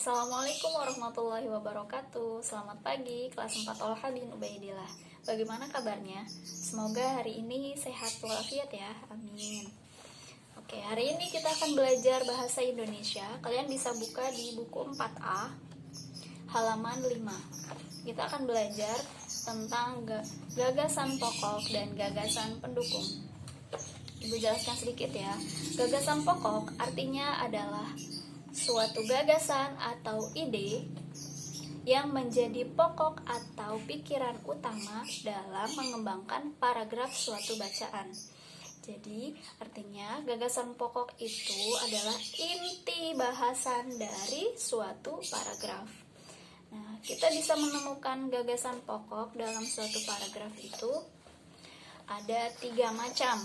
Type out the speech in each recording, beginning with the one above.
Assalamualaikum warahmatullahi wabarakatuh. Selamat pagi, kelas 4 Tolha bin Ubaidillah. Bagaimana kabarnya? Semoga hari ini sehat walafiat ya. Amin. Oke, hari ini kita akan belajar bahasa Indonesia. Kalian bisa buka di buku 4A, halaman 5. Kita akan belajar tentang gagasan pokok dan gagasan pendukung. Ibu jelaskan sedikit ya. Gagasan pokok artinya adalah suatu gagasan atau ide yang menjadi pokok atau pikiran utama dalam mengembangkan paragraf suatu bacaan. Jadi, artinya gagasan pokok itu adalah inti bahasan dari suatu paragraf. Nah, kita bisa menemukan gagasan pokok dalam suatu paragraf itu ada 3 macam.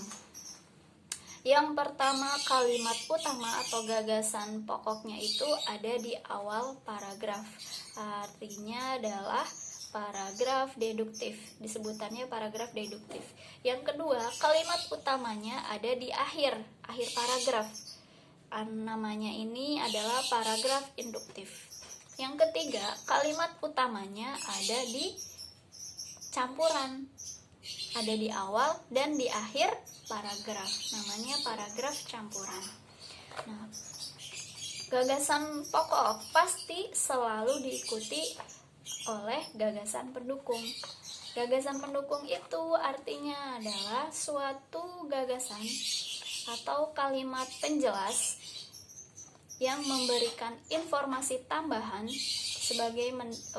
Yang pertama, kalimat utama atau gagasan pokoknya itu ada di awal paragraf. Artinya adalah paragraf deduktif. Disebutannya paragraf deduktif. Yang kedua, kalimat utamanya ada di akhir paragraf. Namanya ini adalah paragraf induktif. Yang ketiga, kalimat utamanya ada di campuran. Ada di awal dan di akhir paragraf, namanya paragraf campuran. Nah, gagasan pokok pasti selalu diikuti oleh gagasan pendukung. Gagasan pendukung itu artinya adalah suatu gagasan atau kalimat penjelas yang memberikan informasi tambahan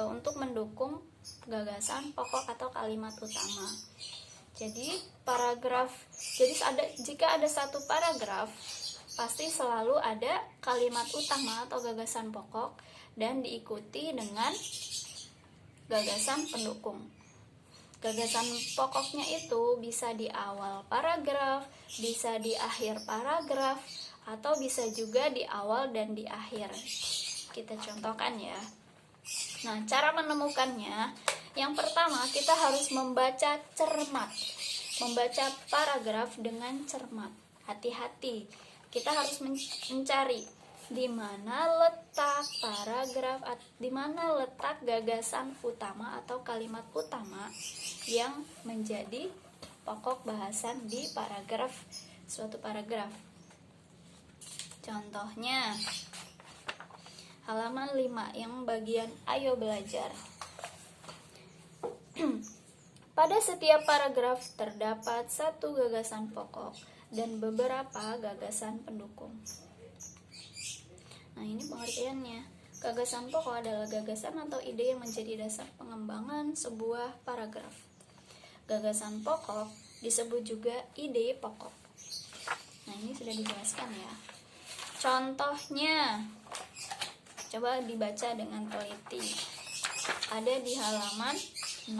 untuk mendukung gagasan pokok atau kalimat utama. Jadi jika ada satu paragraf, pasti selalu ada kalimat utama atau gagasan pokok dan diikuti dengan gagasan pendukung. Gagasan pokoknya itu bisa di awal paragraf, bisa di akhir paragraf, atau bisa juga di awal dan di akhir. Kita contohkan ya. Nah, cara menemukannya, yang pertama kita harus membaca cermat. Membaca paragraf dengan cermat. Hati-hati. Kita harus mencari di mana letak paragraf, di mana letak gagasan utama atau kalimat utama yang menjadi pokok bahasan di suatu paragraf. Contohnya halaman 5 yang bagian ayo belajar. Pada setiap paragraf terdapat satu gagasan pokok dan beberapa gagasan pendukung. Nah, ini pengertiannya. Gagasan pokok adalah gagasan atau ide yang menjadi dasar pengembangan sebuah paragraf. Gagasan pokok disebut juga ide pokok. Nah, ini sudah dijelaskan ya. Contohnya, coba dibaca dengan teliti. Ada di halaman 6.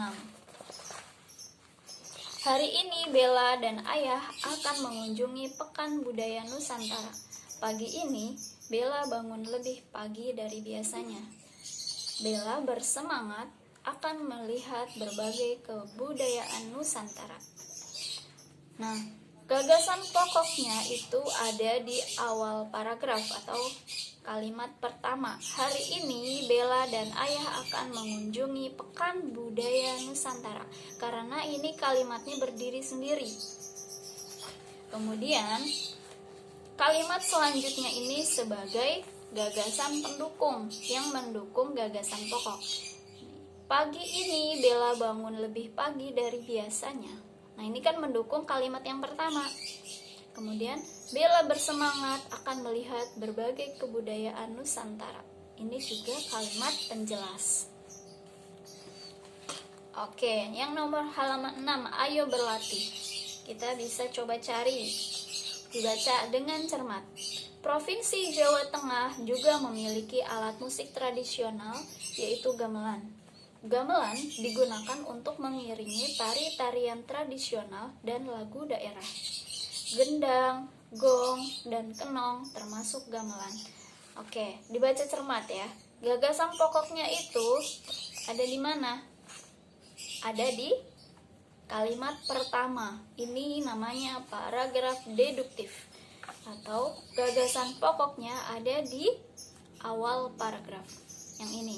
Hari ini Bella dan Ayah akan mengunjungi Pekan Budaya Nusantara. Pagi ini Bella bangun lebih pagi dari biasanya. Bella bersemangat akan melihat berbagai kebudayaan Nusantara. Nah, gagasan pokoknya itu ada di awal paragraf atau kalimat pertama. Hari ini Bella dan Ayah akan mengunjungi Pekan Budaya Nusantara. Karena ini kalimatnya berdiri sendiri. Kemudian kalimat selanjutnya ini sebagai gagasan pendukung yang mendukung gagasan pokok. Pagi ini Bella bangun lebih pagi dari biasanya. Nah, ini kan mendukung kalimat yang pertama. Kemudian Bella bersemangat akan melihat berbagai kebudayaan Nusantara. Ini juga kalimat penjelas. Oke, yang nomor halaman 6, ayo berlatih. Kita bisa coba cari. Dibaca dengan cermat. Provinsi Jawa Tengah juga memiliki alat musik tradisional, yaitu gamelan. Gamelan digunakan untuk mengiringi tari-tarian tradisional dan lagu daerah. Gendang, gong, dan kenong termasuk gamelan. Oke, dibaca cermat ya. Gagasan pokoknya itu ada di mana? Ada di kalimat pertama. Ini namanya paragraf deduktif. Atau gagasan pokoknya ada di awal paragraf. Yang ini.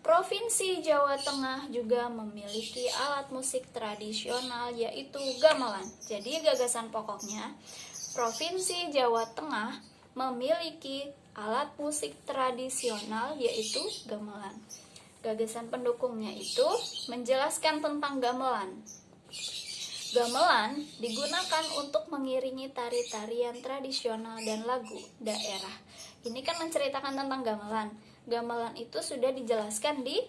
Provinsi Jawa Tengah juga memiliki alat musik tradisional yaitu gamelan. Jadi gagasan pokoknya, Provinsi Jawa Tengah memiliki alat musik tradisional yaitu gamelan. Gagasan pendukungnya itu menjelaskan tentang gamelan. Gamelan digunakan untuk mengiringi tari-tarian tradisional dan lagu daerah. Ini kan menceritakan tentang gamelan. Gamelan itu sudah dijelaskan di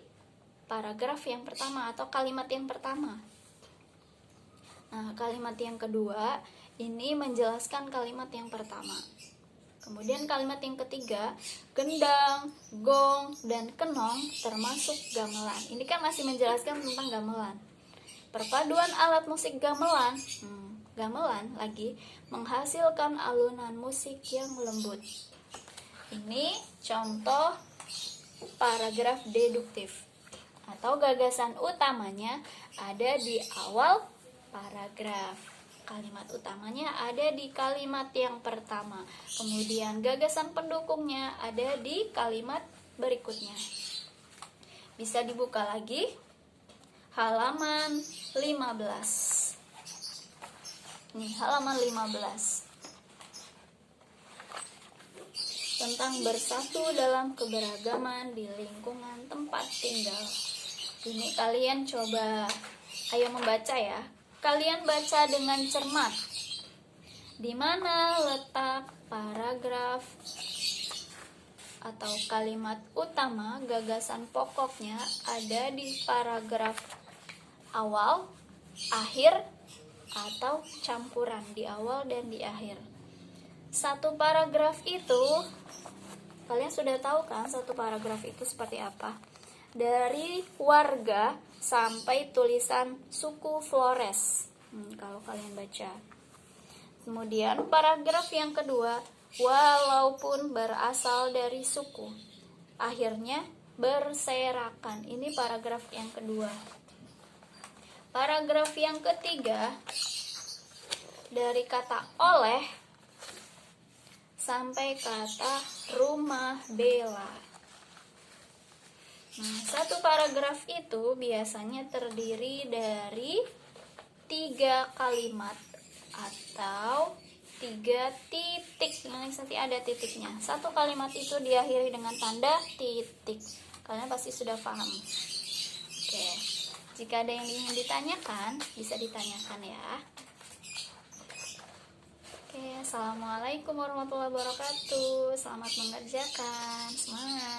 paragraf yang pertama atau kalimat yang pertama. Nah, kalimat yang kedua ini menjelaskan kalimat yang pertama. Kemudian kalimat yang ketiga, gendang, gong, dan kenong termasuk gamelan. Ini kan masih menjelaskan tentang gamelan. Perpaduan alat musik gamelan, gamelan lagi menghasilkan alunan musik yang lembut. Ini contoh paragraf deduktif atau gagasan utamanya ada di awal paragraf. Kalimat utamanya ada di kalimat yang pertama. Kemudian gagasan pendukungnya ada di kalimat berikutnya. Bisa dibuka lagi halaman 15. Nih, halaman 15. Tentang bersatu dalam keberagaman di lingkungan tempat tinggal. Ini kalian coba, ayo membaca ya. Kalian baca dengan cermat. Di mana letak paragraf atau kalimat utama gagasan pokoknya ada di paragraf awal, akhir, atau campuran di awal dan di akhir. Satu paragraf itu, kalian sudah tahu kan satu paragraf itu seperti apa? Dari warga sampai tulisan suku Flores. Kalau kalian baca. Kemudian paragraf yang kedua, walaupun berasal dari suku. Akhirnya berserakan. Ini paragraf yang kedua. Paragraf yang ketiga, dari kata oleh sampai kata rumah bela. Nah, satu paragraf itu biasanya terdiri dari 3 kalimat atau 3 titik. Nanti ada titiknya. Satu kalimat itu diakhiri dengan tanda titik. Kalian pasti sudah paham. Oke. Jika ada yang ingin ditanyakan, bisa ditanyakan ya. Oke, assalamualaikum warahmatullahi wabarakatuh. Selamat mengerjakan. Semangat.